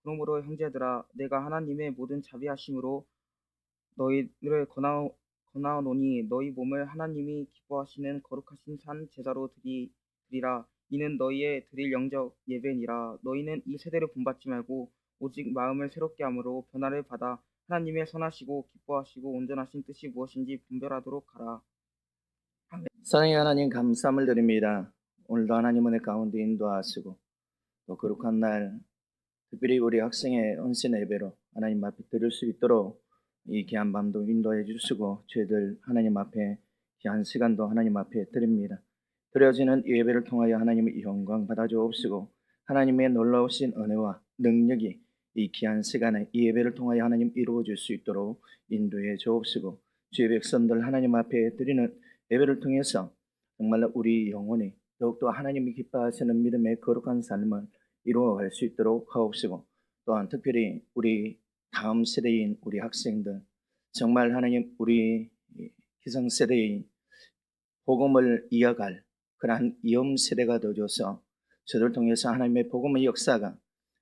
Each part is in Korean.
그러므로 형제들아, 내가 하나님의 모든 자비하심으로 너희를 권하노니 너희 몸을 하나님이 기뻐하시는 거룩하신 산 제사로 드리라. 이는 너희의 드릴 영적 예배니라. 너희는 이 세대를 본받지 말고 오직 마음을 새롭게 함으로 변화를 받아 하나님의 선하시고 기뻐하시고 온전하신 뜻이 무엇인지 분별하도록 하라. 아멘. 사랑의 하나님, 감사함을 드립니다. 오늘도 하나님 은혜 가운데 인도하시고 또 거룩한 날 특별히 우리 학생의 언신 예배로 하나님 앞에 드릴 수 있도록 이 귀한 밤도 인도해 주시고 저희들 하나님 앞에 귀한 시간도 하나님 앞에 드립니다. 드려지는 이 예배를 통하여 하나님의 영광 받아 주옵시고 하나님의 놀라우신 은혜와 능력이 이 귀한 시간에 이 예배를 통하여 하나님 이루어질 수 있도록 인도해 주옵시고 주의 백성들 하나님 앞에 드리는 예배를 통해서 정말로 우리 영혼이 더욱더 하나님이 기뻐하시는 믿음의 거룩한 삶을 이루어갈 수 있도록 하옵시고 또한 특별히 우리 다음 세대인 우리 학생들 정말 하나님 우리 기성세대의 복음을 이어갈 그러한 이음 세대가 되어줘서 저들 통해서 하나님의 복음의 역사가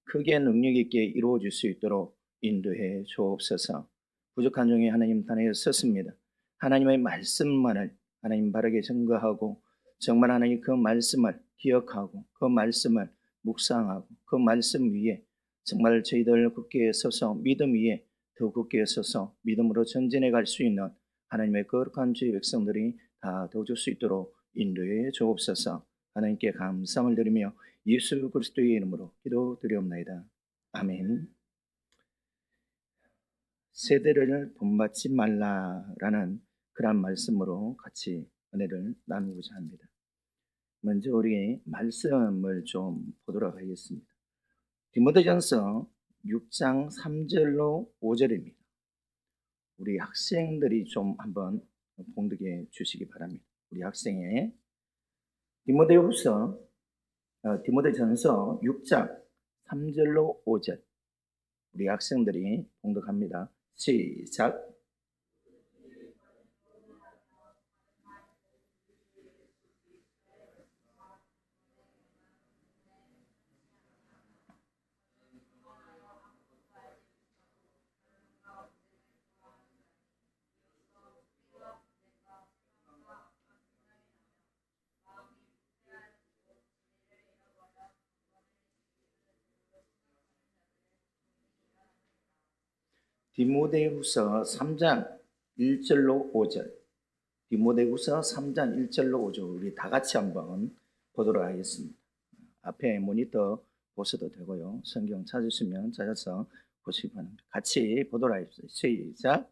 크게 능력 있게 이루어질 수 있도록 인도해 주옵소서. 부족한 중에 하나님 단에 섰습니다. 하나님의 말씀만을 하나님 바르게 증거하고 정말 하나님 그 말씀을 기억하고 그 말씀을 묵상하고 그 말씀 위에 정말 저희들 굳게 서서 믿음 위에 더 굳게 서서 믿음으로 전진해 갈 수 있는 하나님의 거룩한 주의 백성들이 다 도울 수 있도록 인도해 주옵소서. 하나님께 감사함을 드리며 예수 그리스도의 이름으로 기도드리옵나이다. 아멘. 세대를 본받지 말라라는 그런 말씀으로 같이 은혜를 나누고자 합니다. 먼저 우리 말씀을 좀 보도록 하겠습니다. 디모데전서 6장 3절로 5절입니다. 우리 학생들이 좀 한번 봉독해 주시기 바랍니다. 우리 학생의 디모데전서 6장 3절로 5절 우리 학생들이 봉독합니다. 시작. 디모데후서 3장 1절로 5절 디모데후서 3장 1절로 5절 우리 다 같이 한번 보도록 하겠습니다. 앞에 모니터 보셔도 되고요. 성경 찾으시면 찾아서 보시기 바랍니다. 같이 보도록 하겠습니다. 시작.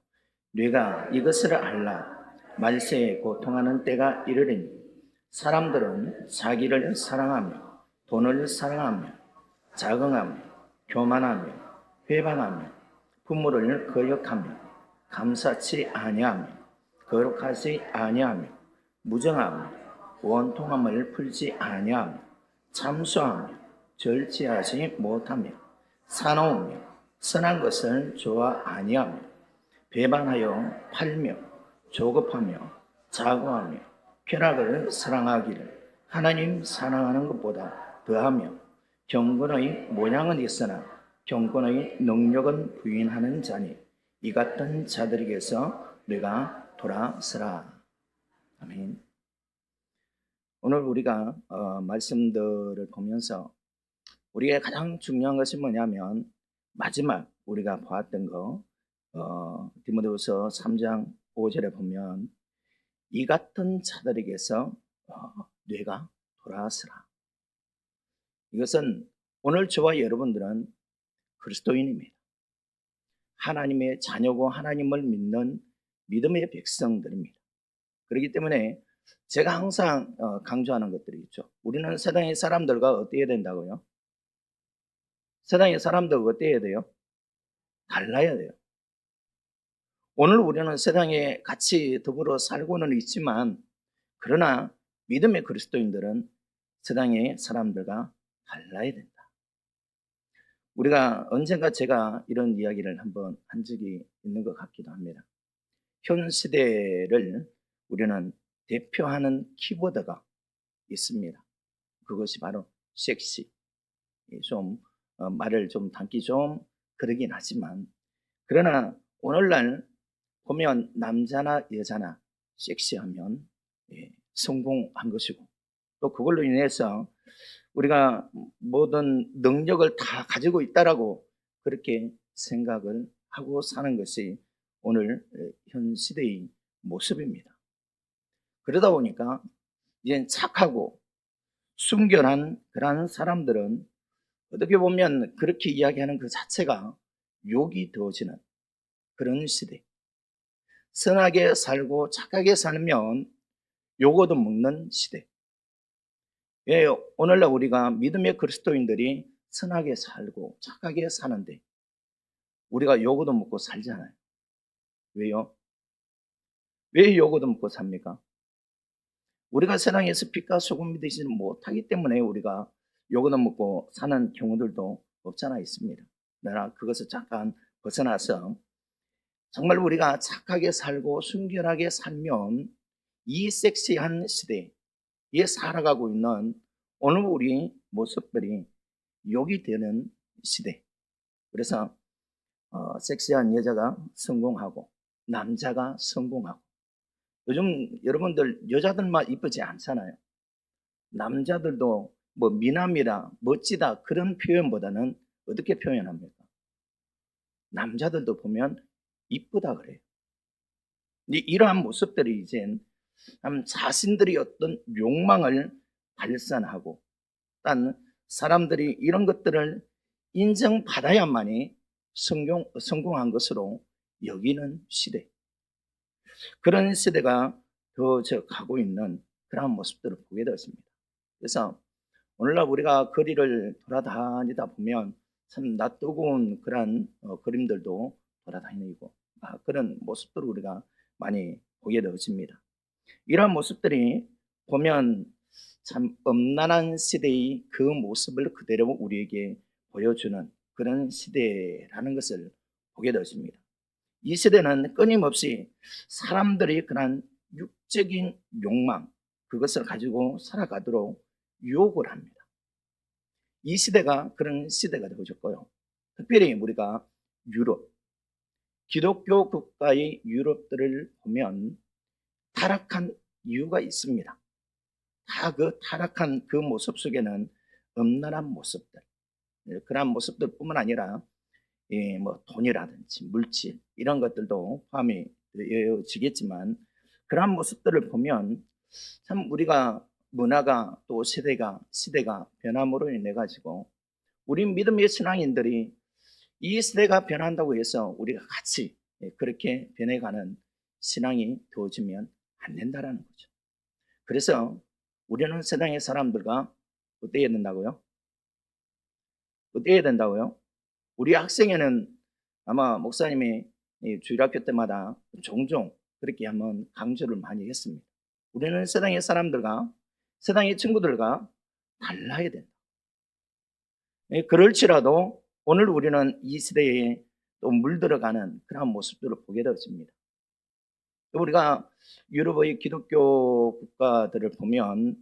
네가 이것을 알라. 말세에 고통하는 때가 이르리니 사람들은 자기를 사랑하며 돈을 사랑하며 자긍하며 교만하며 회방하며 부모를 거역하며 감사치 아니하며 거룩하지 아니하며 무정하며 원통함을 풀지 아니하며 참수하며 절제하지 못하며 사나우며 선한 것을 좋아 아니하며 배반하여 팔며 조급하며 자고하며 쾌락을 사랑하기를 하나님 사랑하는 것보다 더하며 경건의 모양은 있으나 경건의 능력은 부인하는 자니 이 같은 자들에게서 내가 돌아서라. 아멘. 오늘 우리가 말씀들을 보면서 우리의 가장 중요한 것이 뭐냐면 마지막 우리가 보았던 거 디모데후서 3장 5절에 보면 이 같은 자들에게서 뇌가 돌아서라. 이것은 오늘 저와 여러분들은 그리스도인입니다. 하나님의 자녀고 하나님을 믿는 믿음의 백성들입니다. 그렇기 때문에 제가 항상 강조하는 것들이 있죠. 우리는 세상의 사람들과 어때야 된다고요? 세상의 사람들과 어때야 돼요? 달라야 돼요. 오늘 우리는 세상에 같이 더불어 살고는 있지만 그러나 믿음의 그리스도인들은 세상의 사람들과 달라야 된다. 우리가 언젠가 제가 이런 이야기를 한번 한 적이 있는 것 같기도 합니다. 현 시대를 우리는 대표하는 키워드가 있습니다. 그것이 바로 섹시, 좀 말을 좀 담기 좀 그러긴 하지만, 그러나 오늘날 보면 남자나 여자나 섹시하면 성공한 것이고, 또 그걸로 인해서 우리가 모든 능력을 다 가지고 있다라고 그렇게 생각을 하고 사는 것이 오늘 현 시대의 모습입니다. 그러다 보니까 이제 착하고 순결한 그러한 사람들은 어떻게 보면 그렇게 이야기하는 그 자체가 욕이 되어지는 그런 시대. 선하게 살고 착하게 살면 욕 얻어먹는 시대. 예, 오늘날 우리가 믿음의 그리스도인들이 선하게 살고 착하게 사는데 우리가 욕 얻어먹고 살잖아요. 왜요? 왜 욕 얻어먹고 삽니까? 우리가 세상에서 빛과 소금이 되지는 못하기 때문에 우리가 욕 얻어먹고 사는 경우들도 없잖아 있습니다. 나 그것을 잠깐 벗어나서 정말 우리가 착하게 살고 순결하게 살면 이 섹시한 시대에 살아가고 있는 오늘 우리 모습들이 욕이 되는 시대. 그래서 섹시한 여자가 성공하고 남자가 성공하고, 요즘 여러분들 여자들만 이쁘지 않잖아요. 남자들도 뭐 미남이라 멋지다 그런 표현보다는 어떻게 표현합니까? 남자들도 보면 이쁘다 그래요. 이러한 모습들이 이제 자신들이 어떤 욕망을 발산하고, 딴 사람들이 이런 것들을 인정받아야만이 성공한 것으로 여기는 시대. 그런 시대가 더 가고 있는 그런 모습들을 보게 되었습니다. 그래서 오늘날 우리가 거리를 돌아다니다 보면 참 낯뜨거운 그런 그림들도 돌아다니고 그런 모습들을 우리가 많이 보게 되어집니다. 이러한 모습들이 보면 참 엄난한 시대의 그 모습을 그대로 우리에게 보여주는 그런 시대라는 것을 보게 되었습니다. 이 시대는 끊임없이 사람들이 그런 육적인 욕망, 그것을 가지고 살아가도록 유혹을 합니다. 이 시대가 그런 시대가 되어졌고요. 특별히 우리가 유럽, 기독교 국가의 유럽들을 보면 타락한 이유가 있습니다. 다 그 타락한 그 모습 속에는 엄란한 모습들, 그러한 모습들 뿐만 아니라 뭐 돈이라든지 물질 이런 것들도 포함이 되어지겠지만, 그러한 모습들을 보면 참 우리가 문화가 또 시대가 변함으로 인해 가지고 우리 믿음의 신앙인들이 이 시대가 변한다고 해서 우리가 같이 그렇게 변해가는 신앙이 되어지면 안 된다라는 거죠. 그래서 우리는 세상의 사람들과 어떻게 해야 된다고요? 어떻게 해야 된다고요? 우리 학생회는 아마 목사님이 주일학교 때마다 종종 그렇게 한번 강조를 많이 했습니다. 우리는 세상의 사람들과 세상의 친구들과 달라야 된다. 그럴지라도 오늘 우리는 이 시대에 또 물들어가는 그런 모습들을 보게 되었습니다. 우리가 유럽의 기독교 국가들을 보면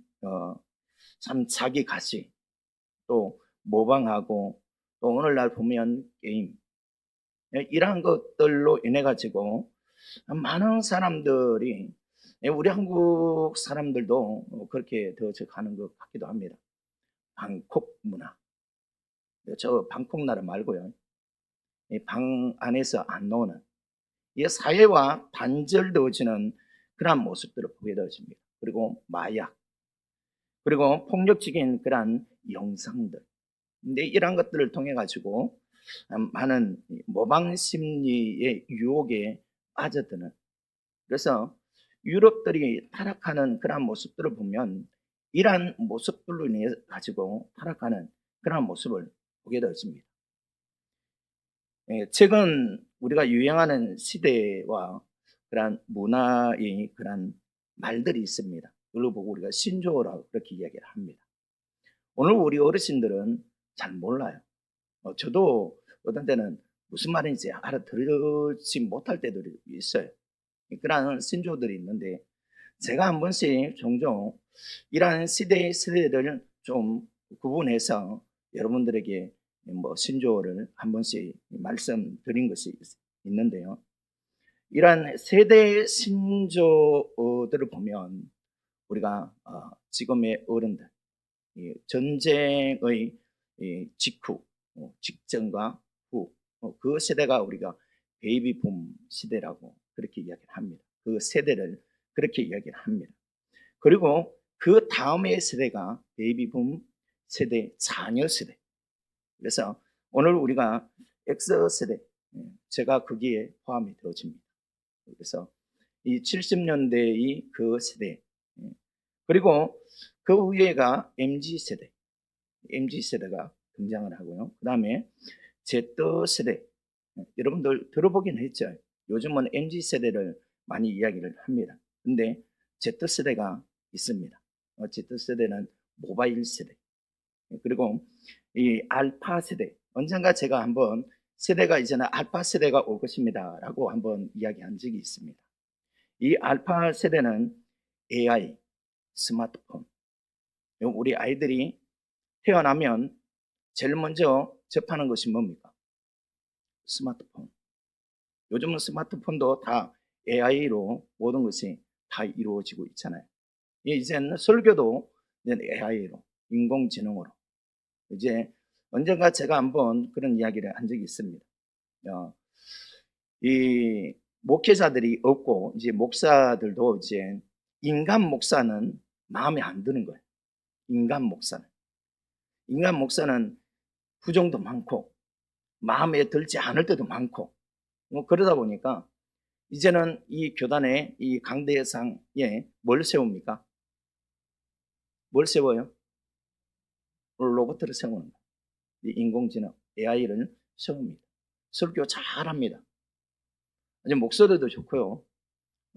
참 자기 가치, 또 모방하고, 또 오늘날 보면 게임, 이러한 것들로 인해 가지고 많은 사람들이, 우리 한국 사람들도 그렇게 되어져 가는 것 같기도 합니다. 방콕 문화, 저 방콕 나라 말고요, 방 안에서 안 나오는 이 사회와 단절되어지는 그러한 모습들을 보게 되어집니다. 그리고 마약, 그리고 폭력적인 그러한 영상들, 근데 이러한 것들을 통해 가지고 많은 모방 심리의 유혹에 빠져드는, 그래서 유럽들이 타락하는 그러한 모습들을 보면 이러한 모습들로 인해 가지고 타락하는 그러한 모습을 보게 되었습니다. 최근 우리가 유행하는 시대와 그러한 문화의 그러한 말들이 있습니다. 그걸 보고 우리가 신조어라고 그렇게 이야기를 합니다. 오늘 우리 어르신들은 잘 몰라요. 저도 어떤 때는 무슨 말인지 알아들지 못할 때들이 있어요. 그러한 신조어들이 있는데, 제가 한 번씩 종종 이러한 세대를 좀 구분해서 여러분들에게 뭐 신조어를 한 번씩 말씀드린 것이 있는데요. 이러한 세대 신조어들을 보면 우리가 지금의 어른들, 이 전쟁의 직후, 직전과 후, 그 세대가 우리가 베이비붐 시대라고 그렇게 이야기를 합니다. 그 세대를 그렇게 이야기를 합니다. 그리고 그 다음의 세대가 베이비붐 세대 자녀 세대. 그래서 오늘 우리가 X 세대, 제가 거기에 포함이 되어집니다. 그래서 이 70년대의 그 세대, 그리고 그 위에가 MZ 세대, MZ 세대가 등장을 하고요. 그 다음에 Z 세대, 여러분들 들어보긴 했죠. 요즘은 MZ 세대를 많이 이야기를 합니다. 근데 Z 세대가 있습니다. Z 세대는 모바일 세대. 그리고 이 알파 세대, 언젠가 제가 한번 세대가 이제는 알파 세대가 올 것입니다 라고 한번 이야기한 적이 있습니다. 이 알파 세대는 AI, 스마트폰. 우리 아이들이 태어나면 제일 먼저 접하는 것이 뭡니까? 스마트폰. 요즘은 스마트폰도 다 AI로 모든 것이 다 이루어지고 있잖아요. 이제는 설교도 AI로, 인공지능으로. 이제 언젠가 제가 한번 그런 이야기를 한 적이 있습니다. 이 목회자들이 없고 이제 목사들도 이제 인간 목사는 마음에 안 드는 거예요. 인간 목사는 부정도 많고 마음에 들지 않을 때도 많고 그러다 보니까 이제는 이 교단의 이 강대상에 뭘 세웁니까? 뭘 세워요? 로봇을 세우는 거예요. 이 인공지능 AI를 세웁니다. 설교 잘합니다. 목소리도 좋고요.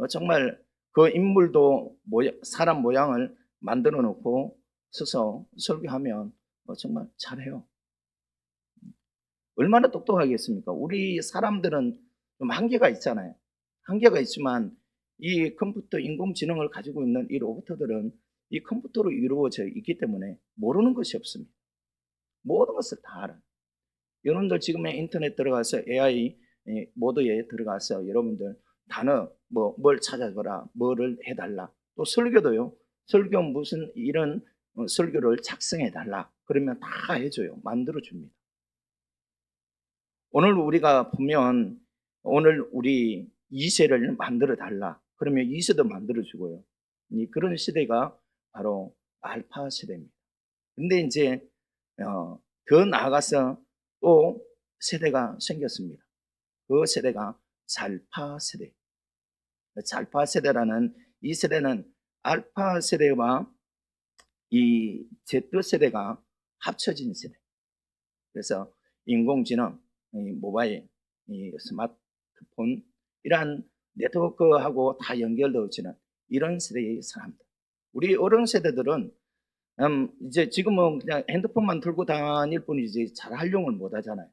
정말 그 인물도 사람 모양을 만들어 놓고 서서 설교하면 정말 잘해요. 얼마나 똑똑하겠습니까? 우리 사람들은 좀 한계가 있잖아요. 한계가 있지만 이 컴퓨터 인공지능을 가지고 있는 이 로봇들은 이 컴퓨터로 이루어져 있기 때문에 모르는 것이 없습니다. 모든 것을 다 알아요. 여러분들 지금의 인터넷 들어가서 AI 모드에 들어가서 여러분들 단어 뭘 찾아보라, 뭐를 해달라. 또 설교도요. 설교 무슨 이런 설교를 작성해달라. 그러면 다 해줘요. 만들어줍니다. 오늘 우리가 보면 오늘 우리 2세를 만들어 달라. 그러면 2세도 만들어주고요. 그런 시대가 바로 알파 세대입니다. 근데 이제 더 나아가서 또 세대가 생겼습니다. 그 세대가 잘파 세대. 잘파 세대라는 이 세대는 알파 세대와 이 Z 세대가 합쳐진 세대. 그래서 인공지능, 이 모바일, 이 스마트폰 이러한 네트워크하고 다 연결되어지는 이런 세대의 사람들. 우리 어른 세대들은 이제 지금은 그냥 핸드폰만 들고 다닐 뿐이지 잘 활용을 못 하잖아요.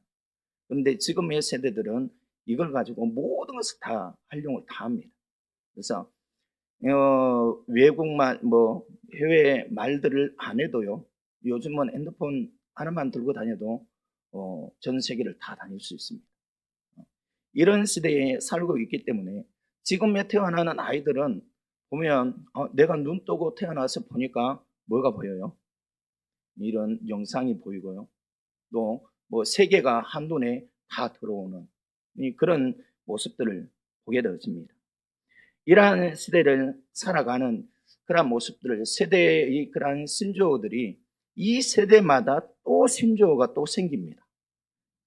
그런데 지금의 세대들은 이걸 가지고 모든 것을 다 활용을 다 합니다. 그래서 외국말 해외 말들을 안 해도요. 요즘은 핸드폰 하나만 들고 다녀도 전 세계를 다 다닐 수 있습니다. 이런 시대에 살고 있기 때문에 지금에 태어나는 아이들은 보면 내가 눈 뜨고 태어나서 보니까 뭐가 보여요? 이런 영상이 보이고요. 또 세계가 한눈에 다 들어오는 그런 모습들을 보게 되어집니다. 이러한 시대를 살아가는 그러한 모습들을 세대의 그러한 신조어들이 이 세대마다 또 신조어가 또 생깁니다.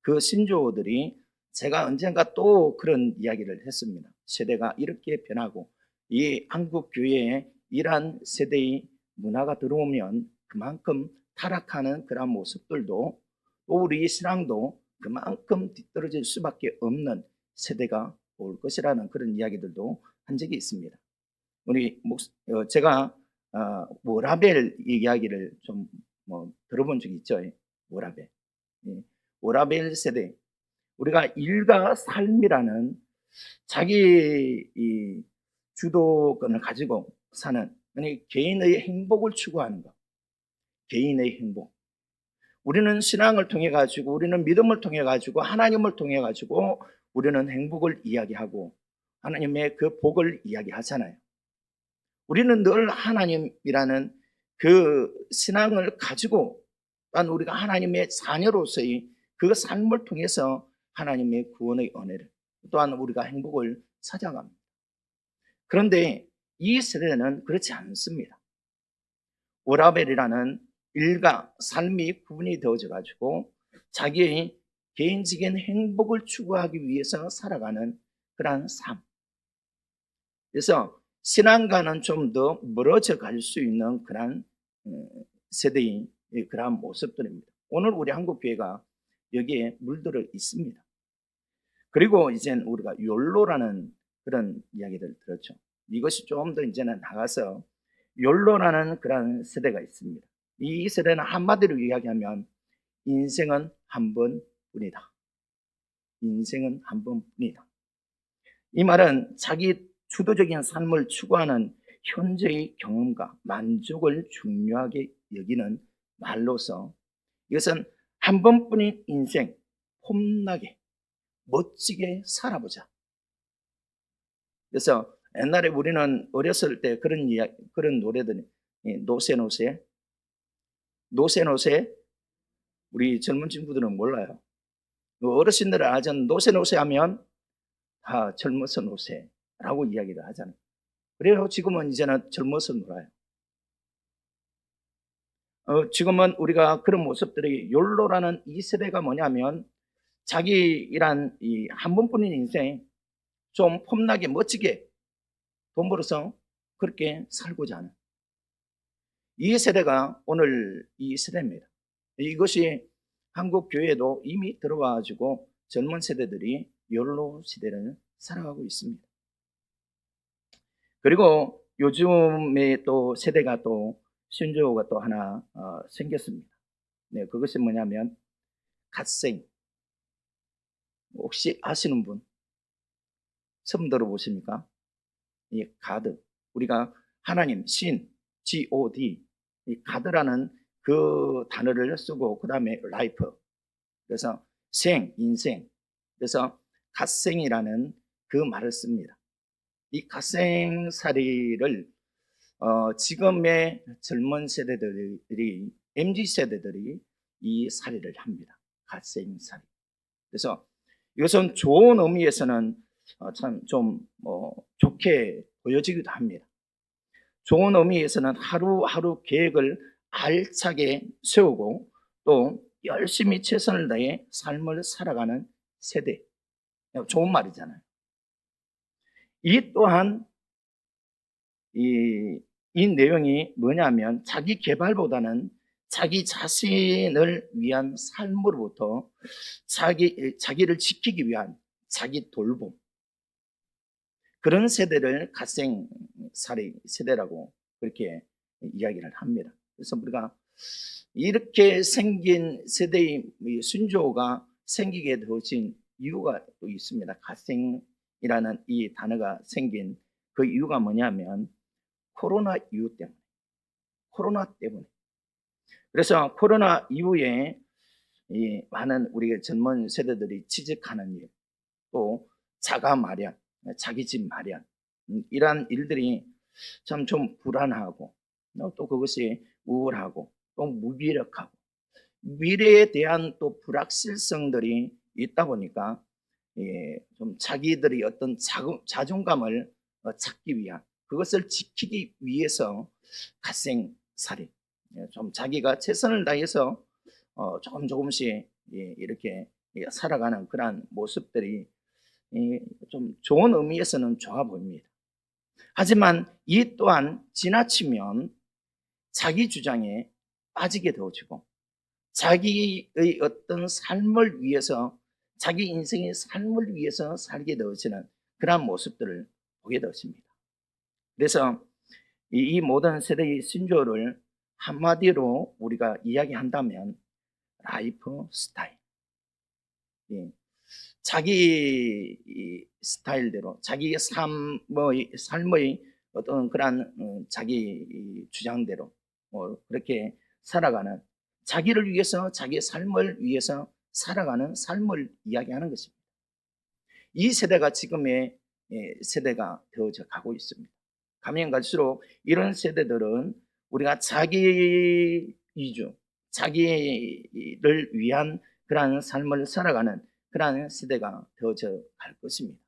그 신조어들이 제가 언젠가 또 그런 이야기를 했습니다. 세대가 이렇게 변하고 이 한국 교회에 이러한 세대의 문화가 들어오면 그만큼 타락하는 그런 모습들도 또 우리 신앙도 그만큼 뒤떨어질 수밖에 없는 세대가 올 것이라는 그런 이야기들도 한 적이 있습니다. 제가 워라벨 이야기를 좀 들어본 적이 있죠. 워라벨. 워라벨 세대. 우리가 일과 삶이라는 자기 이 주도권을 가지고 사는 개인의 행복을 추구하는 것. 개인의 행복. 우리는 신앙을 통해 가지고, 우리는 믿음을 통해 가지고, 하나님을 통해 가지고 우리는 행복을 이야기하고 하나님의 그 복을 이야기하잖아요. 우리는 늘 하나님이라는 그 신앙을 가지고, 또한 우리가 하나님의 자녀로서의 그 삶을 통해서 하나님의 구원의 은혜를, 또한 우리가 행복을 찾아갑니다. 그런데 이 세대는 그렇지 않습니다. 오라벨이라는 일과 삶이 구분이 되어져 가지고 자기의 개인적인 행복을 추구하기 위해서 살아가는 그러한 삶. 그래서 신앙과는 좀 더 멀어져 갈 수 있는 그러한 세대의 그러한 모습들입니다. 오늘 우리 한국교회가 여기에 물들어 있습니다. 그리고 이제는 우리가 욜로라는 그런 이야기를 들었죠. 이것이 좀 더 이제는 나가서 욜로라는 그런 세대가 있습니다. 이 세대는 한마디로 이야기하면 인생은 한 번뿐이다. 인생은 한 번뿐이다. 이 말은 자기 주도적인 삶을 추구하는 현재의 경험과 만족을 중요하게 여기는 말로서 이것은 한 번뿐인 인생, 폼나게 멋지게 살아보자. 그래서 옛날에 우리는 어렸을 때 그런 그런 노래들이 노세노세 우리 젊은 친구들은 몰라요. 어르신들은 아전 노세노세 하면 다 젊어서 노세라고 이야기를 하잖아요. 그래요. 지금은 이제는 젊어서 놀아요. 지금은 우리가 그런 모습들이 욜로라는 이 세대가 뭐냐면 자기란 이 한 번뿐인 인생 좀 폼나게 멋지게 돈 벌어서 그렇게 살고자 하는 이 세대가 오늘 이 세대입니다. 이것이 한국 교회에도 이미 들어와가지고 젊은 세대들이 욜로 시대를 살아가고 있습니다. 그리고 요즘에 또 세대가 또 신조어가 또 하나 생겼습니다. 네, 그것이 뭐냐면 갓생. 혹시 아시는 분 처음 들어보십니까? 이 가드, 우리가 하나님 신 God, 이 가드라는 그 단어를 쓰고 그 다음에 라이프, 그래서 인생, 그래서 갓생이라는 그 말을 씁니다. 이 갓생살이를 지금의 젊은 세대들이 MZ 세대들이 이 살이를 합니다. 갓생살이. 그래서 이것은 좋은 의미에서는 참 좀 좋게 보여지기도 합니다. 좋은 의미에서는 하루하루 계획을 알차게 세우고 또 열심히 최선을 다해 삶을 살아가는 세대. 좋은 말이잖아요. 이 또한 이 내용이 뭐냐면 자기 개발보다는 자기 자신을 위한 삶으로부터 자기를 지키기 위한 자기 돌봄, 그런 세대를 갓생살이 세대라고 그렇게 이야기를 합니다. 그래서 우리가 이렇게 생긴 세대의 순조가 생기게 되어진 이유가 또 있습니다. 갓생이라는 이 단어가 생긴 그 이유가 뭐냐면 코로나 때문에. 그래서 코로나 이후에 이 많은 우리 젊은 세대들이 취직하는 일, 또 자가 마련, 자기 집 마련, 이러한 일들이 참 좀 불안하고 또 그것이 우울하고 또 무기력하고 미래에 대한 또 불확실성들이 있다 보니까 좀 자기들이 어떤 자존감을 찾기 위한, 그것을 지키기 위해서 갓생살이, 좀 자기가 최선을 다해서 조금씩 이렇게 살아가는 그러한 모습들이 좀 좋은 의미에서는 좋아 보입니다. 하지만 이 또한 지나치면 자기 주장에 빠지게 되어지고 자기의 어떤 삶을 위해서, 자기 인생의 삶을 위해서 살게 되어지는 그러한 모습들을 보게 되었습니다. 그래서 이 모든 세대의 신조어를 한마디로 우리가 이야기한다면 라이프 스타일, 자기 스타일대로 자기의 삶의 어떤 그러한 자기 주장대로 그렇게 살아가는 자기를 위해서, 자기의 삶을 위해서 살아가는 삶을 이야기하는 것입니다. 이 세대가 지금의 세대가 되어져 가고 있습니다. 가면 갈수록 이런 세대들은 우리가 자기 위주, 자기를 위한 그러한 삶을 살아가는 그러한 세대가 되어져 갈 것입니다.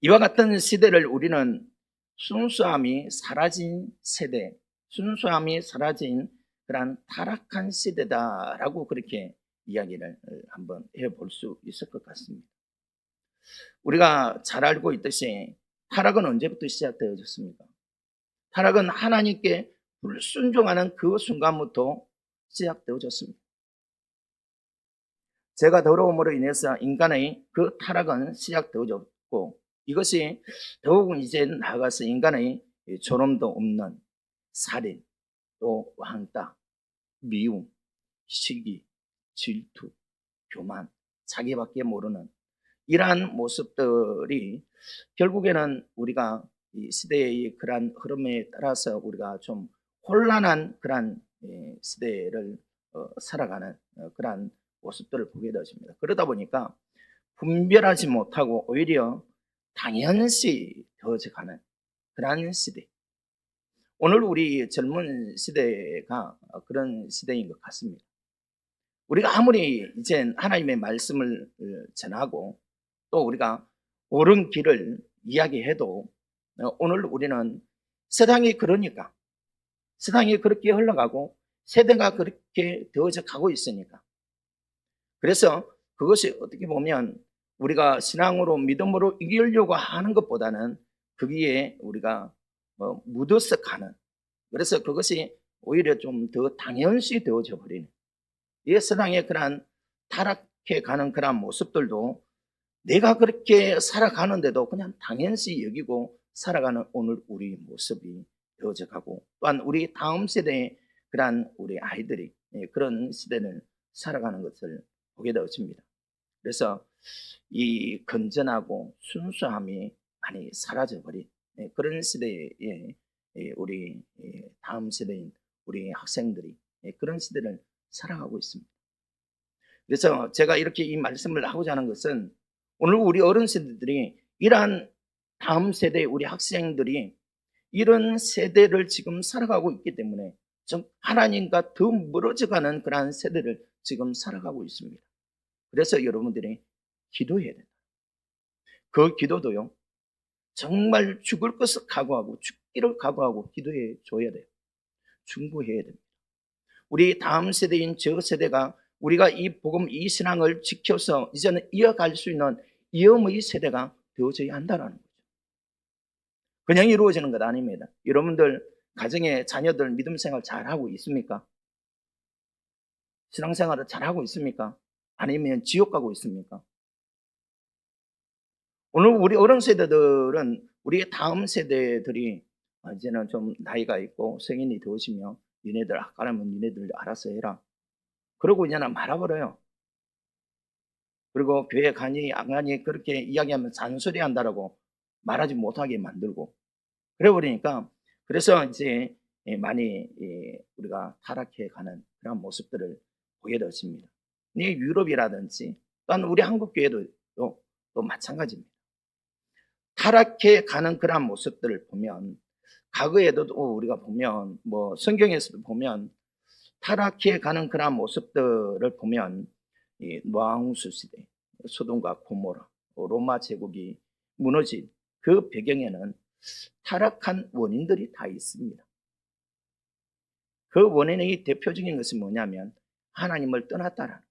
이와 같은 시대를 우리는 순수함이 사라진 세대, 순수함이 사라진 그러한 타락한 시대다라고 그렇게 이야기를 한번 해볼 수 있을 것 같습니다. 우리가 잘 알고 있듯이 타락은 언제부터 시작되어졌습니까? 타락은 하나님께 불순종하는 그 순간부터 시작되어졌습니다. 죄가 더러움으로 인해서 인간의 그 타락은 시작되어졌고, 이것이 더욱 이제 나아가서 인간의 존엄도 없는 살인, 또 왕따, 미움, 시기, 질투, 교만, 자기밖에 모르는 이러한 모습들이 결국에는 우리가 이 시대의 그러한 흐름에 따라서 우리가 좀 혼란한 그러한 시대를 살아가는 그러한 모습들을 보게 되어집니다. 그러다 보니까 분별하지 못하고 오히려 당연시 되어져 가는 그러한 시대. 오늘 우리 젊은 시대가 그런 시대인 것 같습니다. 우리가 아무리 이제 하나님의 말씀을 전하고 또 우리가 옳은 길을 이야기해도 오늘 우리는 세상이 그러니까, 세상이 그렇게 흘러가고 세대가 그렇게 되어져 가고 있으니까, 그래서 그것이 어떻게 보면 우리가 신앙으로 믿음으로 이기려고 하는 것보다는 거기에 우리가 묻어서 가는, 그래서 그것이 오히려 좀 더 당연시 되어져 버리는 이 세상의 그러한 타락해 가는 그러한 모습들도 내가 그렇게 살아가는데도 그냥 당연시 여기고 살아가는 오늘 우리 모습이 되어져 가고, 또한 우리 다음 세대의 그러한 우리 아이들이 그런 시대를 살아가는 것을 보게 되어집니다. 그래서 이 건전하고 순수함이 많이 사라져버린 그런 시대에 우리 다음 세대인 우리 학생들이 그런 시대를 살아가고 있습니다. 그래서 제가 이렇게 이 말씀을 하고자 하는 것은 오늘 우리 어른 세대들이 이러한 다음 세대 우리 학생들이 이런 세대를 지금 살아가고 있기 때문에 좀 하나님과 더 멀어져가는 그러한 세대를 지금 살아가고 있습니다. 그래서 여러분들이 기도해야 된다. 그 기도도요, 정말 죽을 것을 각오하고 죽기를 각오하고 기도해 줘야 돼요. 충고해야 됩니다. 우리 다음 세대인 저 세대가 우리가 이 복음, 이 신앙을 지켜서 이제는 이어갈 수 있는 이음의 세대가 되어져야 한다는 거죠. 그냥 이루어지는 것 아닙니다. 여러분들 가정에 자녀들 믿음 생활 잘하고 있습니까? 신앙생활을 잘하고 있습니까? 아니면 지옥 가고 있습니까? 오늘 우리 어른 세대들은 우리 다음 세대들이 이제는 좀 나이가 있고 성인이 되어지면 니네들 아까라면 니네들 알아서 해라. 그러고 이제는 말아버려요. 그리고 교회 가니 안 가니 그렇게 이야기하면 잔소리 한다라고 말하지 못하게 만들고 그래 버리니까, 그래서 이제 많이 우리가 타락해 가는 그런 모습들을 보게 되었습니다. 유럽이라든지 또한 우리 한국 교회도 또 마찬가지입니다. 타락해 가는 그런 모습들을 보면 과거에도 우리가 보면 뭐 성경에서도 보면 타락해 가는 그런 모습들을 보면 이 노아홍수 시대, 소돔과 고모라, 로마 제국이 무너진 그 배경에는 타락한 원인들이 다 있습니다. 그 원인의 대표적인 것은 뭐냐면 하나님을 떠났다라는,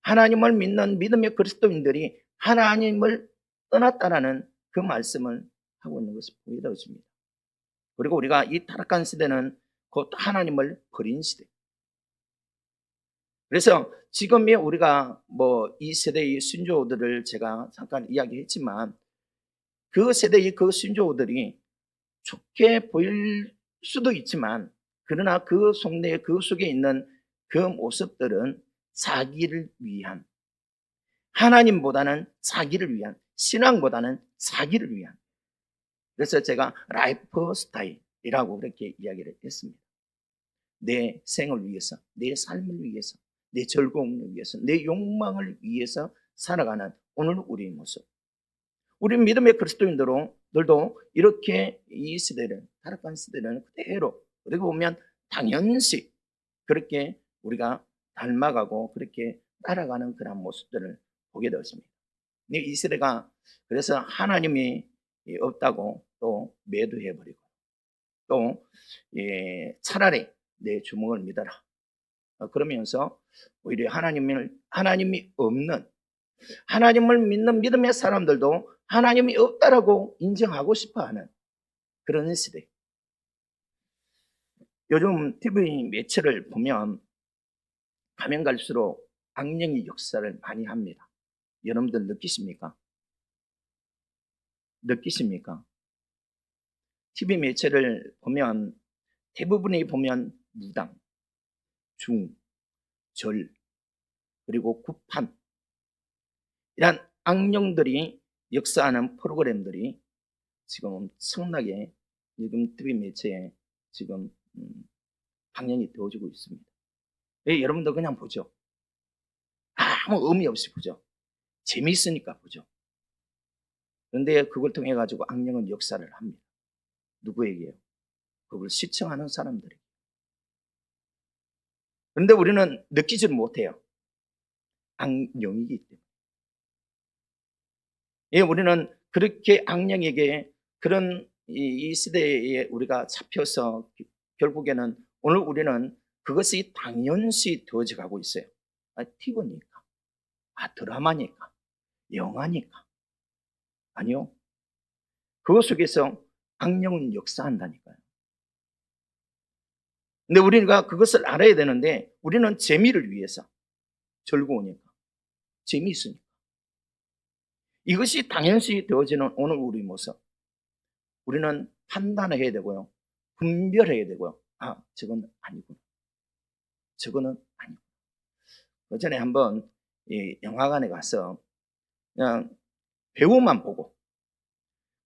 하나님을 믿는 믿음의 그리스도인들이 하나님을 떠났다라는 그 말씀을 하고 있는 것을 보게 되어집니다. 그리고 우리가 이 타락한 시대는 곧 하나님을 버린 시대. 그래서 지금의 우리가 뭐 이 세대의 신조들을 제가 잠깐 이야기했지만 그 세대의 그 신조들이 좋게 보일 수도 있지만 그러나 그 속내 그 속에 있는 그 모습들은 자기를 위한, 하나님보다는 자기를 위한, 신앙보다는 자기를 위한, 그래서 제가 라이프 스타일이라고 그렇게 이야기를 했습니다. 내 생을 위해서, 내 삶을 위해서, 내 즐거움을 위해서, 내 욕망을 위해서 살아가는 오늘 우리의 모습. 우리 믿음의 그리스도인들도 이렇게 이 시대를, 타락한 시대를 그대로 어떻게 보면 당연시 그렇게 우리가 닮아가고 그렇게 따라가는 그런 모습들을 보게 되었습니다. 이 시대가 그래서 하나님이 없다고 또 매도해버리고 또 차라리 내 주먹을 믿어라. 그러면서 오히려 하나님이 없는, 하나님을 믿는 믿음의 사람들도 하나님이 없다라고 인정하고 싶어하는 그런 시대. 요즘 TV 매체를 보면 가면 갈수록 악령의 역사를 많이 합니다. 여러분들 느끼십니까? TV 매체를 보면 대부분이 보면 무당, 중, 절, 그리고 구판, 이런 악령들이 역사하는 프로그램들이 지금 엄청나게 지금 TV 매체에 지금 방영이 되어지고 있습니다. 여러분도 그냥 보죠. 아무 의미 없이 보죠. 재미있으니까 보죠. 그런데 그걸 통해 가지고 악령은 역사를 합니다. 누구에게요? 그걸 시청하는 사람들에게. 그런데 우리는 느끼지를 못해요. 악령이기 때문에. 우리는 그렇게 악령에게 그런 이 시대에 우리가 잡혀서 결국에는 오늘 우리는 그것이 당연시 되어져 가고 있어요. TV니까, 드라마니까, 영화니까. 아니요. 그것 속에서 악령은 역사한다니까요. 근데 우리가 그것을 알아야 되는데 우리는 재미를 위해서, 즐거우니까, 재미있으니까, 이것이 당연시 되어지는 오늘 우리 모습, 우리는 판단해야 되고요, 분별해야 되고요. 저건 아니구나, 저거는 아니구나. 그 전에 한번 영화관에 가서 그냥 배우만 보고,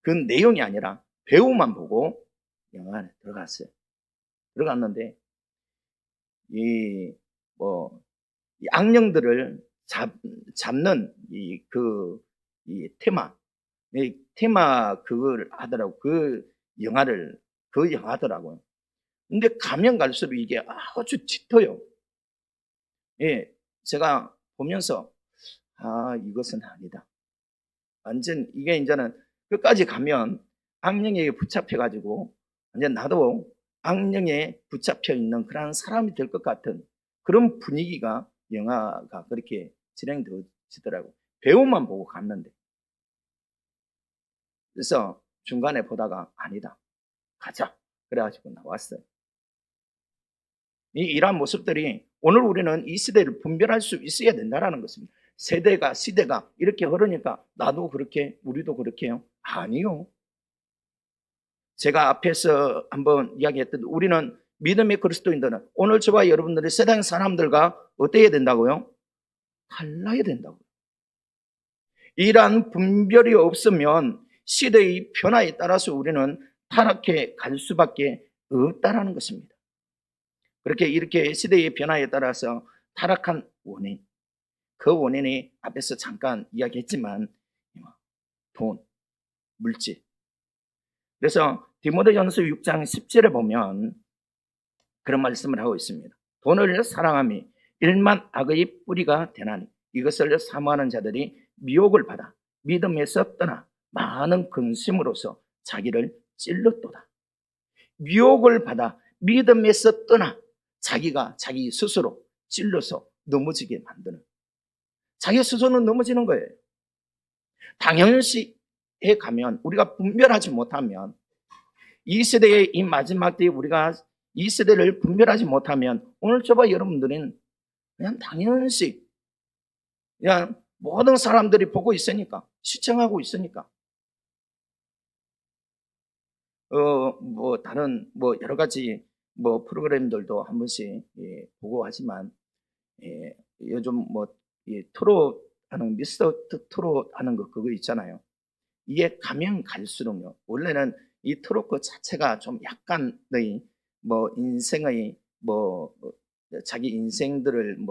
그 내용이 아니라 배우만 보고 영화관에 들어갔어요. 들어갔는데 이 악령들을 잡는 이 테마 그걸 하더라고. 그 영화더라고요. 근데 가면 갈수록 이게 아주 짙어요. 제가 보면서 이것은 아니다. 완전 이게 이제는 끝까지 가면 악령에게 붙잡혀 가지고 이제 나도 악령에 붙잡혀 있는 그런 사람이 될 것 같은 그런 분위기가 영화가 그렇게 진행되어지더라고요. 배우만 보고 갔는데. 그래서 중간에 보다가 아니다, 가자, 그래가지고 나왔어요. 이러한 모습들이 오늘 우리는 이 시대를 분별할 수 있어야 된다는 것입니다. 시대가 이렇게 흐르니까 나도 그렇게, 우리도 그렇게요? 아니요. 제가 앞에서 한번 이야기했던 우리는 믿음의 그리스도인들은 오늘 저와 여러분들이 세상 사람들과 어때야 된다고요? 달라야 된다고요. 이러한 분별이 없으면 시대의 변화에 따라서 우리는 타락해 갈 수밖에 없다라는 것입니다. 그렇게 이렇게 시대의 변화에 따라서 타락한 원인, 그 원인이 앞에서 잠깐 이야기했지만 돈, 물질. 그래서 디모데전서 6장 10절에 보면 그런 말씀을 하고 있습니다. 돈을 사랑함이 일만 악의 뿌리가 되나니 이것을 사모하는 자들이 미혹을 받아 믿음에서 떠나 많은 근심으로서 자기를 찔렀도다. 미혹을 받아 믿음에서 떠나 자기가 자기 스스로 찔러서 넘어지게 만드는, 자기 스스로는 넘어지는 거예요. 당연시에 가면, 우리가 분별하지 못하면, 이 세대의 이 마지막 때에 우리가 이 세대를 분별하지 못하면 오늘 저와 여러분들은 그냥 당연시, 그냥 모든 사람들이 보고 있으니까, 시청하고 있으니까 다른 여러 가지 프로그램들도 한 번씩 보고 하지만 요즘 트롯 하는 미스터 트롯 하는 그거 있잖아요. 이게 가면 갈수록요. 원래는 이 트롯 그 자체가 좀 약간의 인생의 자기 인생들을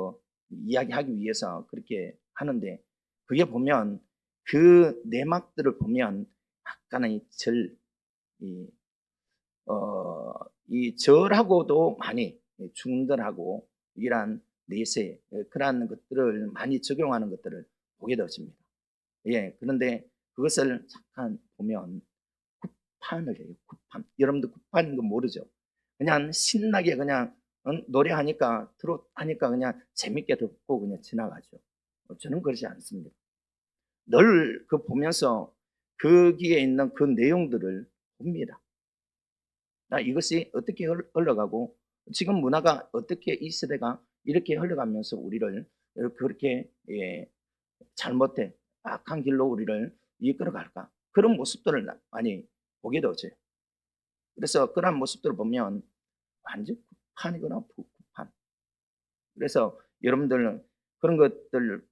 이야기하기 위해서 그렇게 하는데, 그게 보면 그 내막들을 보면 약간의 이, 이 절하고도 많이 중들하고 이러한 내세, 그러한 것들을 많이 적용하는 것들을 보게 되었습니다. 예, 그런데 그것을 잠깐 보면 굿판을 해요. 굿판. 여러분들 굿판인 거 모르죠? 그냥 신나게 그냥 노래하니까, 트롯 하니까 그냥 재밌게 듣고 그냥 지나가죠. 저는 그러지 않습니다. 늘 그 보면서 거기에 있는 그 내용들을 봅니다. 이것이 어떻게 흘러가고, 지금 문화가 어떻게, 이 세대가 이렇게 흘러가면서 우리를 그렇게 잘못된 악한 길로 우리를 이끌어갈까, 그런 모습들을 많이 보게 되죠. 그래서 그런 모습들을 보면 완전 굿판이거나 굿판. 그래서 여러분들은 그런 것들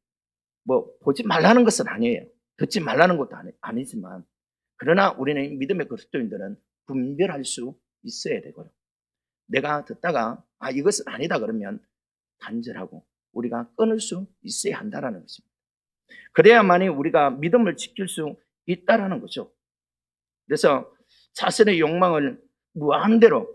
보지 말라는 것은 아니에요. 듣지 말라는 것도 아니지만, 그러나 우리는 믿음의 그리스도인들은 분별할 수 있어야 되고요. 내가 듣다가 이것은 아니다 그러면 단절하고 우리가 끊을 수 있어야 한다라는 것입니다. 그래야만이 우리가 믿음을 지킬 수 있다라는 거죠. 그래서 자신의 욕망을 무한대로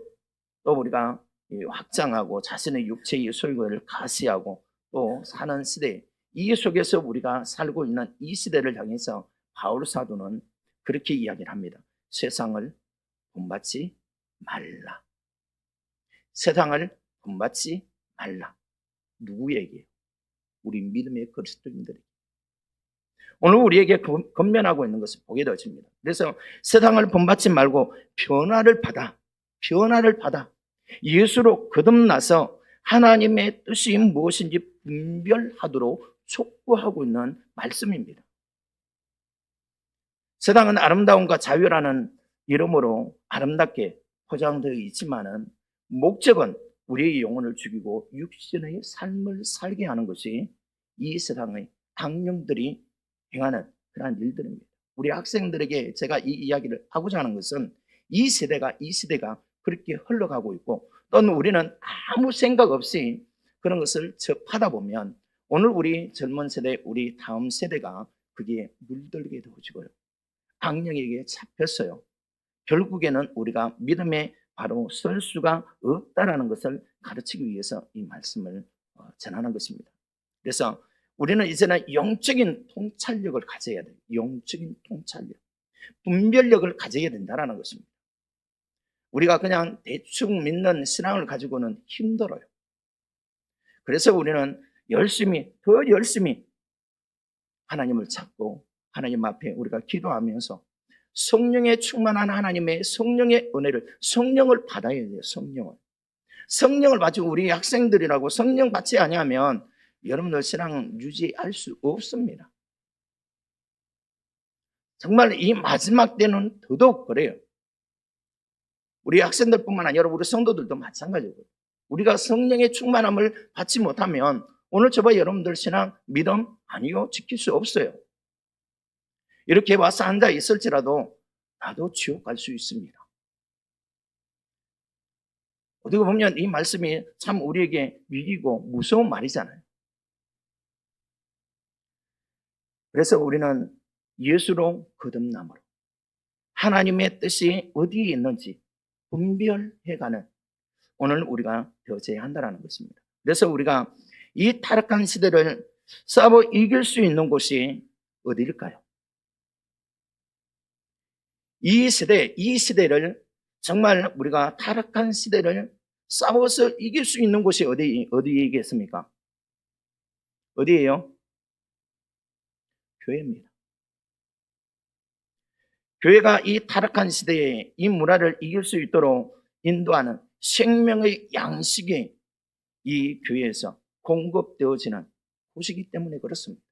또 우리가 확장하고 자신의 육체의 소유를 가시하고 또 사는 시대, 이 속에서 우리가 살고 있는 이 시대를 향해서 바울 사도는 그렇게 이야기를 합니다. 세상을 본받지 말라. 세상을 본받지 말라. 누구에게? 우리 믿음의 그리스도인들에게. 오늘 우리에게 건면하고 있는 것을 보게 되어집니다. 그래서 세상을 본받지 말고 변화를 받아 예수로 거듭나서 하나님의 뜻이 무엇인지 분별하도록 촉구하고 있는 말씀입니다. 세상은 아름다움과 자유라는 이름으로 아름답게 포장되어 있지만은 목적은 우리의 영혼을 죽이고 육신의 삶을 살게 하는 것이 이 세상의 악령들이 행하는 그러한 일들입니다. 우리 학생들에게 제가 이 이야기를 하고자 하는 것은 이 시대가 그렇게 흘러가고 있고, 또는 우리는 아무 생각 없이 그런 것을 접하다 보면 오늘 우리 젊은 세대, 우리 다음 세대가 그게 물들게 되어지고요. 악령에게 잡혔어요. 결국에는 우리가 믿음에 바로 설 수가 없다라는 것을 가르치기 위해서 이 말씀을 전하는 것입니다. 그래서 우리는 이제는 영적인 통찰력을 가져야 돼요. 영적인 통찰력, 분별력을 가져야 된다는 것입니다. 우리가 그냥 대충 믿는 신앙을 가지고는 힘들어요. 그래서 우리는 더 열심히 하나님을 찾고 하나님 앞에 우리가 기도하면서 성령에 충만한 하나님의 성령의 은혜를, 성령을 받아야 돼요. 성령을 받고, 우리 학생들이라고 성령 받지 아니하면 여러분들 신앙 유지할 수 없습니다. 정말 이 마지막 때는 더더욱 그래요. 우리 학생들뿐만 아니라 우리 성도들도 마찬가지고요. 우리가 성령의 충만함을 받지 못하면 오늘 저와 여러분들 신앙 믿음 아니요, 지킬 수 없어요. 이렇게 와서 앉아 있을지라도 나도 지옥 갈 수 있습니다. 어떻게 보면 이 말씀이 참 우리에게 위기고 무서운 말이잖아요. 그래서 우리는 예수로 거듭남으로 하나님의 뜻이 어디에 있는지 분별해가는 오늘 우리가 되어져야 한다는 것입니다. 그래서 우리가 이 타락한 시대를 싸워 이길 수 있는 곳이 어디일까요? 이 시대를 정말 우리가 타락한 시대를 싸워서 이길 수 있는 곳이 어디이겠습니까? 어디예요? 교회입니다. 교회가 이 타락한 시대에 이 문화를 이길 수 있도록 인도하는 생명의 양식이 이 교회에서 공급되어지는 곳이기 때문에 그렇습니다.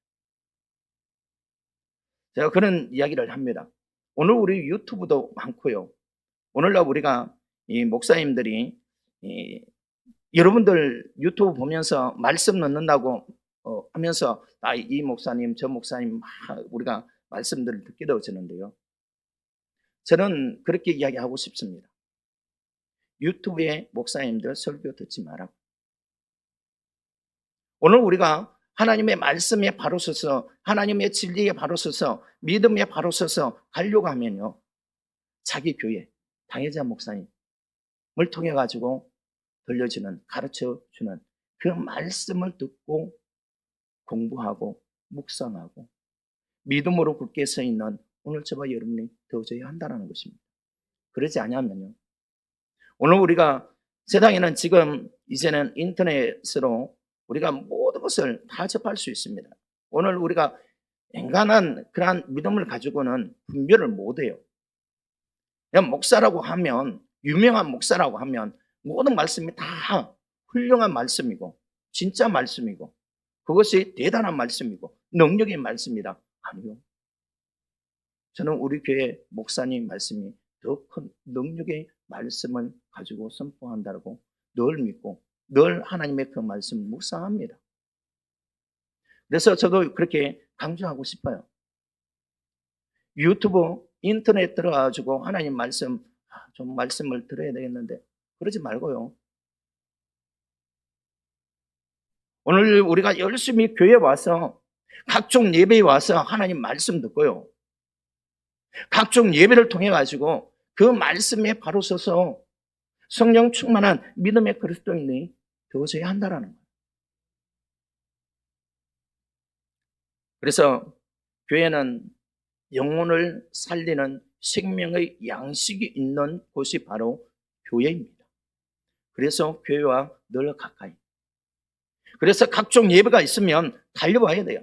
제가 그런 이야기를 합니다. 오늘 우리 유튜브도 많고요. 오늘날 우리가 이 목사님들이 여러분들 유튜브 보면서 말씀 넣는다고 하면서 이 목사님 저 목사님 우리가 말씀들을 듣게 되어지는데요. 저는 그렇게 이야기하고 싶습니다. 유튜브에 목사님들 설교 듣지 마라. 오늘 우리가 하나님의 말씀에 바로 서서 하나님의 진리에 바로 서서 믿음에 바로 서서 가려고 하면요, 자기 교회 당회자 목사님을 통해 가지고 들려주는, 가르쳐주는 그 말씀을 듣고 공부하고 묵상하고 믿음으로 굳게 서 있는 오늘 저와 여러분이 되어져야 한다는 것입니다. 그러지 않으면요, 오늘 우리가 세상에는 지금 이제는 인터넷으로 우리가 모든 것을 다 접할 수 있습니다. 오늘 우리가 인간한 그러한 믿음을 가지고는 분별을 못해요. 그냥 목사라고 하면, 유명한 목사라고 하면 모든 말씀이 다 훌륭한 말씀이고 진짜 말씀이고 그것이 대단한 말씀이고 능력의 말씀이다. 아니요. 저는 우리 교회 목사님 말씀이 더 큰 능력의 말씀을 가지고 선포한다고 늘 믿고 늘 하나님의 그 말씀을 묵상합니다. 그래서 저도 그렇게 강조하고 싶어요. 유튜브, 인터넷 들어가지고 하나님 말씀, 좀 말씀을 들어야 되겠는데 그러지 말고요. 오늘 우리가 열심히 교회에 와서 각종 예배에 와서 하나님 말씀 듣고요. 각종 예배를 통해 가지고 그 말씀에 바로 서서 성령 충만한 믿음의 그리스도인이 되어져야 한다는 거예요. 그래서 교회는 영혼을 살리는 생명의 양식이 있는 곳이 바로 교회입니다. 그래서 교회와 늘 가까이. 그래서 각종 예배가 있으면 달려와야 돼요.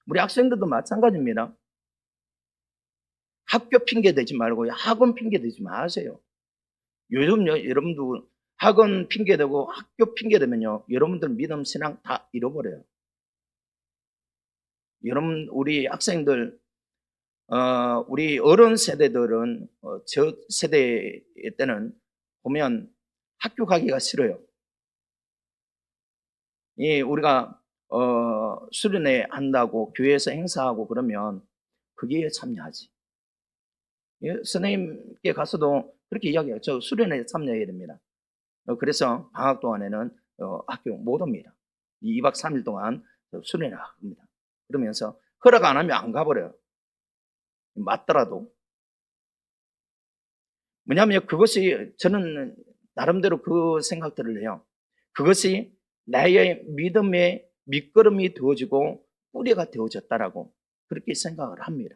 우리 학생들도 마찬가지입니다. 학교 핑계 대지 말고 학원 핑계 대지 마세요. 요즘요, 여러분도 학원 핑계 대고 학교 핑계 대면요, 여러분들 믿음 신앙 다 잃어버려요. 여러분, 우리 학생들, 우리 어른 세대들은 저 세대 때는 보면 학교 가기가 싫어요. 우리가 수련회 한다고 교회에서 행사하고 그러면 거기에 참여하지. 선생님께 가서도 그렇게 이야기해요. 저 수련회에 참여해야 됩니다. 그래서 방학 동안에는 학교 못 옵니다. 2박 3일 동안 수련회 합니다. 그러면서 허락 안 하면 안 가버려요. 맞더라도. 뭐냐면 그것이, 저는 나름대로 그 생각들을 해요. 그것이 나의 믿음의 밑거름이 되어지고 뿌리가 되어졌다라고 그렇게 생각을 합니다.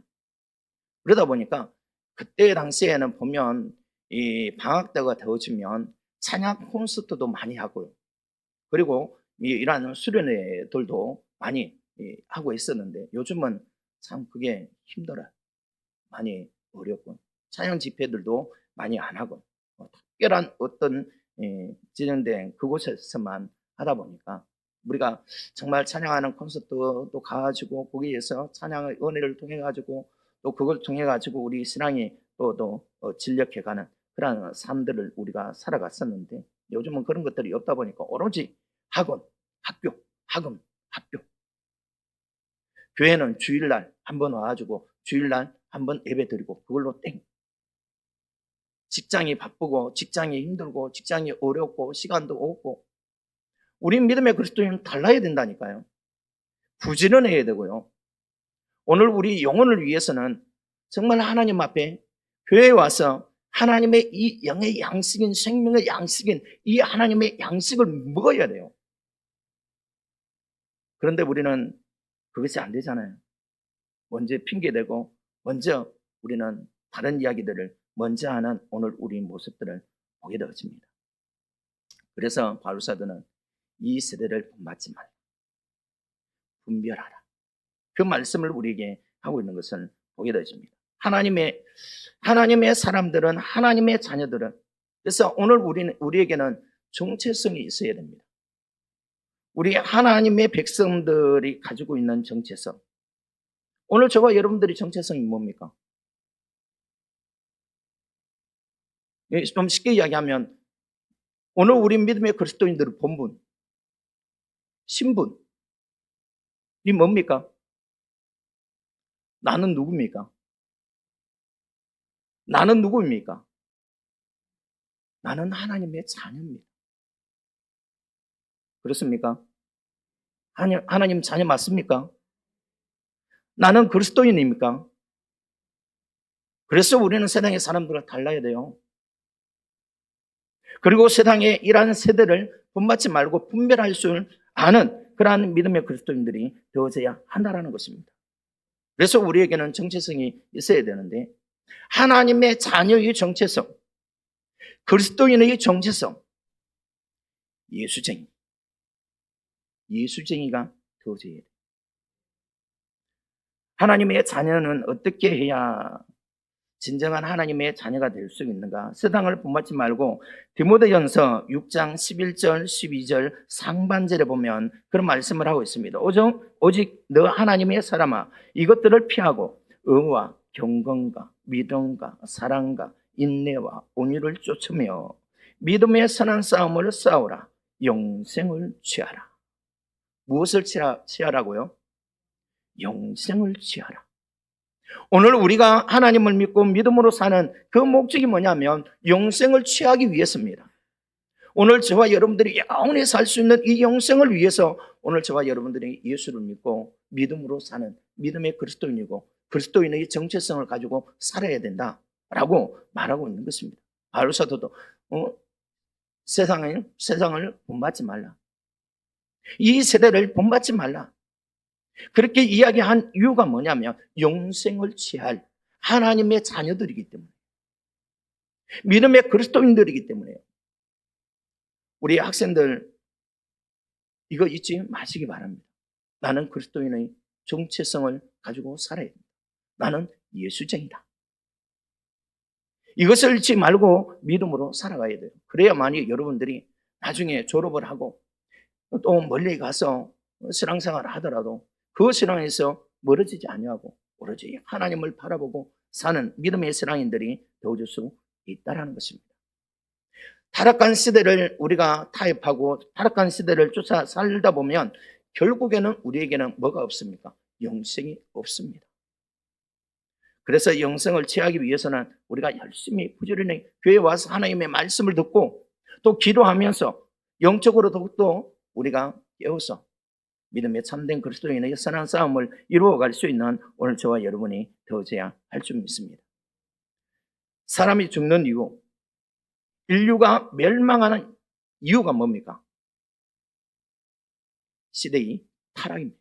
그러다 보니까 그때 당시에는 보면 이 방학 때가 되어지면 찬양 콘서트도 많이 하고요. 그리고 이러한 수련회들도 많이 하고 있었는데 요즘은 참 그게 힘들어요. 많이 어렵고 찬양 집회들도 많이 안 하고 특별한 어떤 진행된 그곳에서만 하다 보니까 우리가 정말 찬양하는 콘서트도 가가지고 거기에서 찬양의 은혜를 통해 가지고 또 그걸 통해 가지고 우리 신앙이 또 진력해가는 그런 삶들을 우리가 살아갔었는데 요즘은 그런 것들이 없다 보니까 오로지 학원, 학교, 학원, 학교. 교회는 주일날 한번 와가지고 주일날 한번 예배 드리고 그걸로 땡. 직장이 바쁘고 직장이 힘들고 직장이 어렵고 시간도 없고 우리 믿음의 그리스도인은 달라야 된다니까요. 부지런해야 되고요. 오늘 우리 영혼을 위해서는 정말 하나님 앞에 교회에 와서 하나님의 이 영의 양식인 생명의 양식인 이 하나님의 양식을 먹어야 돼요. 그런데 우리는 그것이 안 되잖아요. 먼저 핑계대고 먼저 우리는 다른 이야기들을 먼저 하는 오늘 우리 모습들을 보게 되어집니다. 그래서 바울사도는 이 세대를 본받지 말라. 분별하라. 그 말씀을 우리에게 하고 있는 것을 보게 되어집니다. 하나님의 사람들은 하나님의 자녀들은 그래서 오늘 우리에게는 정체성이 있어야 됩니다. 우리 하나님의 백성들이 가지고 있는 정체성. 오늘 저와 여러분들의 정체성이 뭡니까? 좀 쉽게 이야기하면 오늘 우리 믿음의 그리스도인들의 본분, 신분이 뭡니까? 나는 누굽니까? 나는 누구입니까? 나는 하나님의 자녀입니다. 그렇습니까? 하나님 자녀 맞습니까? 나는 그리스도인입니까? 그래서 우리는 세상의 사람들과 달라야 돼요. 그리고 세상의 이러한 세대를 본받지 말고 분별할 줄 아는 그러한 믿음의 그리스도인들이 되어져야 한다는 것입니다. 그래서 우리에게는 정체성이 있어야 되는데, 하나님의 자녀의 정체성, 그리스도인의 정체성, 예수쟁이가 되어져야 돼요. 하나님의 자녀는 어떻게 해야 진정한 하나님의 자녀가 될 수 있는가? 세상을 본받지 말고 디모데전서 6장 11절 12절 상반절에 보면 그런 말씀을 하고 있습니다. 오직 너 하나님의 사람아, 이것들을 피하고 의와 경건과 믿음과 사랑과 인내와 온유를 쫓으며 믿음의 선한 싸움을 싸우라. 영생을 취하라. 무엇을 취하라고요? 영생을 취하라. 오늘 우리가 하나님을 믿고 믿음으로 사는 그 목적이 뭐냐면 영생을 취하기 위해서입니다. 오늘 저와 여러분들이 영원히 살 수 있는 이 영생을 위해서 오늘 저와 여러분들이 예수를 믿고 믿음으로 사는 믿음의 그리스도인이고 그리스도인의 정체성을 가지고 살아야 된다라고 말하고 있는 것입니다. 바울 사도도 세상을 본받지 말라. 이 세대를 본받지 말라. 그렇게 이야기한 이유가 뭐냐면 영생을 취할 하나님의 자녀들이기 때문에, 믿음의 그리스도인들이기 때문에요. 우리 학생들 이거 잊지 마시기 바랍니다. 나는 그리스도인의 정체성을 가지고 살아야 됩니다. 나는 예수쟁이다. 이것을 잊지 말고 믿음으로 살아가야 돼요. 그래야만이 여러분들이 나중에 졸업을 하고 또 멀리 가서 신앙생활을 하더라도 그 신앙에서 멀어지지 아니하고 오로지 하나님을 바라보고 사는 믿음의 신앙인들이 되어줄 수 있다는 것입니다. 타락한 시대를 우리가 타협하고 타락한 시대를 쫓아 살다 보면 결국에는 우리에게는 뭐가 없습니까? 영생이 없습니다. 그래서 영생을 취하기 위해서는 우리가 열심히 부지런히 교회에 와서 하나님의 말씀을 듣고 또 기도하면서 영적으로 더욱더 우리가 깨워서 믿음의 참된 그리스도인의 선한 싸움을 이루어갈 수 있는 오늘 저와 여러분이 되어져야 할 줄 믿습니다. 사람이 죽는 이유, 인류가 멸망하는 이유가 뭡니까? 시대의 타락입니다.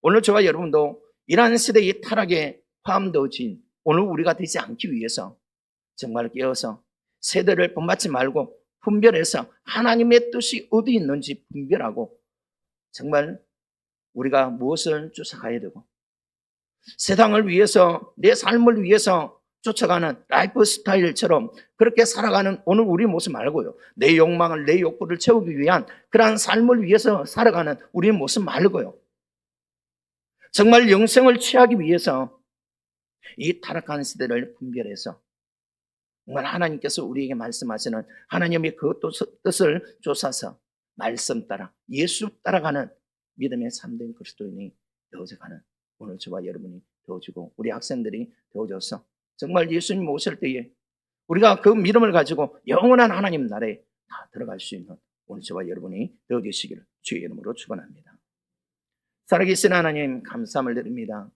오늘 저와 여러분도 이러한 시대의 타락에 포함되어진 오늘 우리가 되지 않기 위해서 정말 깨어서 세대를 본받지 말고 분별해서 하나님의 뜻이 어디 있는지 분별하고 정말 우리가 무엇을 쫓아가야 되고 세상을 위해서 내 삶을 위해서 쫓아가는 라이프 스타일처럼 그렇게 살아가는 오늘 우리 모습 말고요. 내 욕망을 내 욕구를 채우기 위한 그러한 삶을 위해서 살아가는 우리 모습 말고요. 정말 영생을 취하기 위해서 이 타락한 시대를 분별해서 정말 하나님께서 우리에게 말씀하시는 하나님의 그 뜻을 쫓아서 말씀 따라 예수 따라가는 믿음의 참된 그리스도인이 되어져가는 오늘 저와 여러분이 되어지고 우리 학생들이 되어져서 정말 예수님 오실 때에 우리가 그 믿음을 가지고 영원한 하나님 나라에 다 들어갈 수 있는 오늘 저와 여러분이 되어 계시기를 주의 이름으로 축원합니다. 살아계신 하나님 감사함을 드립니다.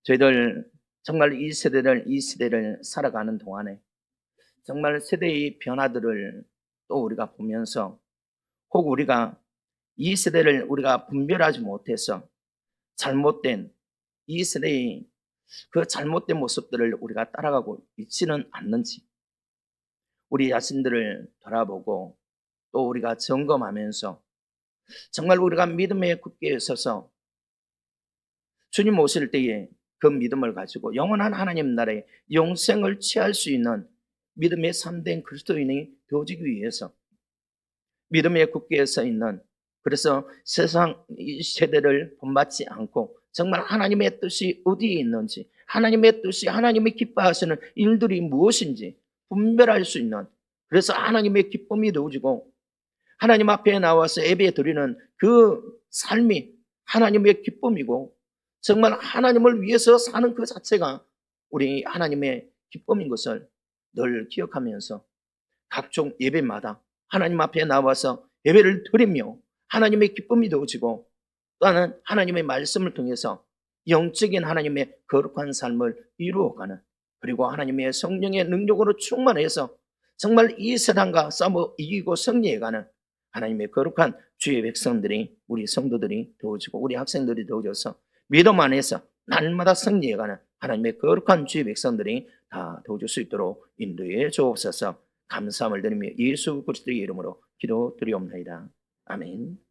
저희들 정말 이 시대를 살아가는 동안에 정말 세대의 변화들을 또 우리가 보면서 혹 우리가 이 세대를 우리가 분별하지 못해서 잘못된 이 세대의 그 잘못된 모습들을 우리가 따라가고 있지는 않는지 우리 자신들을 돌아보고 또 우리가 점검하면서 정말 우리가 믿음에 굳게 서서 주님 오실 때에 그 믿음을 가지고 영원한 하나님 나라의 영생을 취할 수 있는 믿음의 참된 그리스도인이 되어지기 위해서 믿음에 굳게 서 있는 그래서 세상 이 세대를 본받지 않고 정말 하나님의 뜻이 어디에 있는지 하나님의 뜻이 하나님이 기뻐하시는 일들이 무엇인지 분별할 수 있는 그래서 하나님의 기쁨이 되어지고 하나님 앞에 나와서 예배 드리는 그 삶이 하나님의 기쁨이고 정말 하나님을 위해서 사는 그 자체가 우리 하나님의 기쁨인 것을 늘 기억하면서 각종 예배마다 하나님 앞에 나와서 예배를 드리며 하나님의 기쁨이 되어지고 또한 하나님의 말씀을 통해서 영적인 하나님의 거룩한 삶을 이루어가는, 그리고 하나님의 성령의 능력으로 충만해서 정말 이 세상과 싸워 이기고 승리해가는 하나님의 거룩한 주의 백성들이, 우리 성도들이 되어지고 우리 학생들이 되어져서 믿음 안에서 날마다 승리해가는 하나님의 거룩한 주의 백성들이 다 되어줄 수 있도록 인도해 주옵소서. 감사함을 드리며 예수 그리스도의 이름으로 기도드리옵나이다. 아멘.